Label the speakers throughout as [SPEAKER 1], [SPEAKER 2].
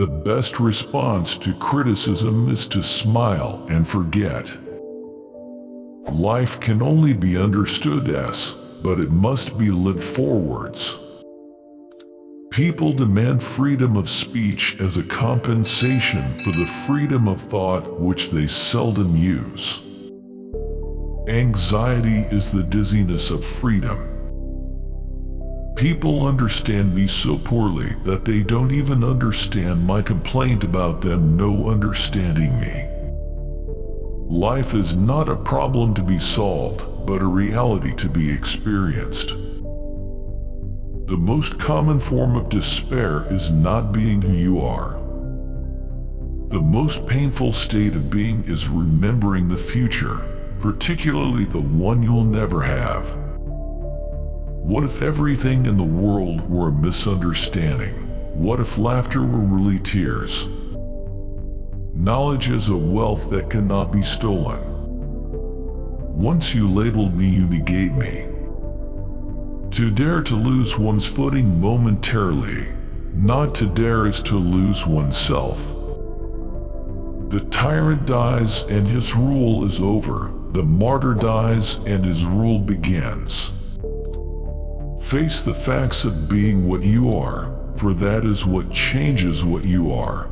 [SPEAKER 1] The best response to criticism is to smile and forget. Life can only be understood as, but it must be lived forwards. People demand freedom of speech as a compensation for the freedom of thought which they seldom use. Anxiety is the dizziness of freedom. People understand me so poorly that they don't even understand my complaint about them no understanding me. Life is not a problem to be solved, but a reality to be experienced. The most common form of despair is not being who you are. The most painful state of being is remembering the future, particularly the one you'll never have. What if everything in the world were a misunderstanding? What if laughter were really tears? Knowledge is a wealth that cannot be stolen. Once you labeled me, you negate me. To dare to lose one's footing momentarily, not to dare is to lose oneself. The tyrant dies and his rule is over. The martyr dies and his rule begins. Face the facts of being what you are, for that is what changes what you are.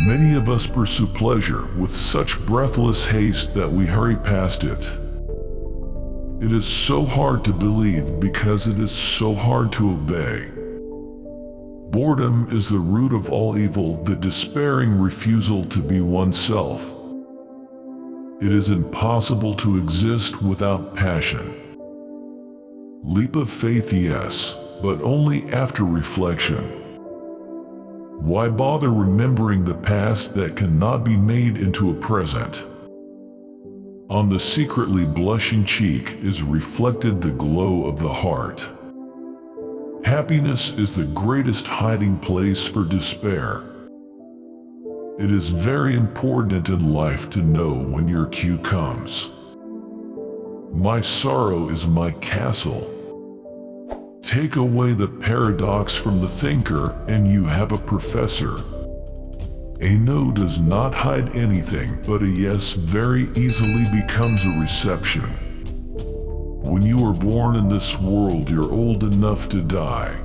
[SPEAKER 1] Many of us pursue pleasure with such breathless haste that we hurry past it. It is so hard to believe because it is so hard to obey. Boredom is the root of all evil, the despairing refusal to be oneself. It is impossible to exist without passion. Leap of faith, yes, but only after reflection. Why bother remembering the past that cannot be made into a present? On the secretly blushing cheek is reflected the glow of the heart. Happiness is the greatest hiding place for despair. It is very important in life to know when your cue comes. My sorrow is my castle. Take away the paradox from the thinker and you have a professor. A no does not hide anything, but a yes very easily becomes a reception. When you are born in this world, you're old enough to die.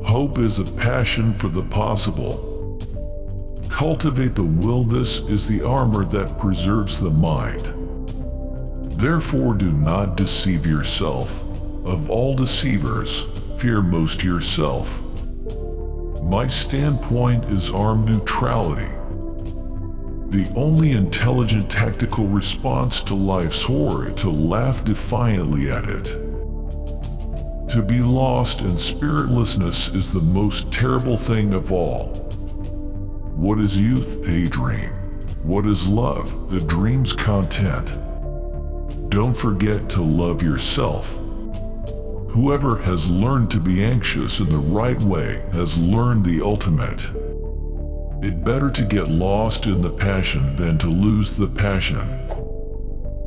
[SPEAKER 1] Hope is a passion for the possible. Cultivate the will. This is the armor that preserves the mind. Therefore, do not deceive yourself. Of all deceivers, fear most yourself. My standpoint is armed neutrality. The only intelligent tactical response to life's horror is to laugh defiantly at it. To be lost in spiritlessness is the most terrible thing of all. What is youth? A dream. What is love? The dream's content. Don't forget to love yourself. Whoever has learned to be anxious in the right way has learned the ultimate. It better to get lost in the passion than to lose the passion.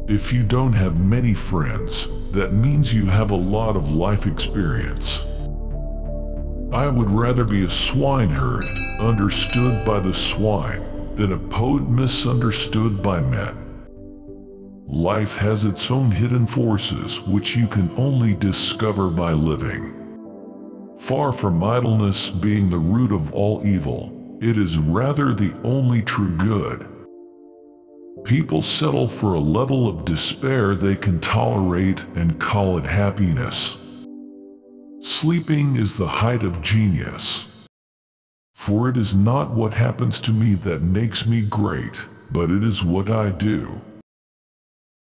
[SPEAKER 1] If you don't have many friends, that means you have a lot of life experience. I would rather be a swineherd, understood by the swine, than a poet misunderstood by men. Life has its own hidden forces which you can only discover by living. Far from idleness being the root of all evil, it is rather the only true good. People settle for a level of despair they can tolerate and call it happiness. Sleeping is the height of genius. For it is not what happens to me that makes me great, but it is what I do.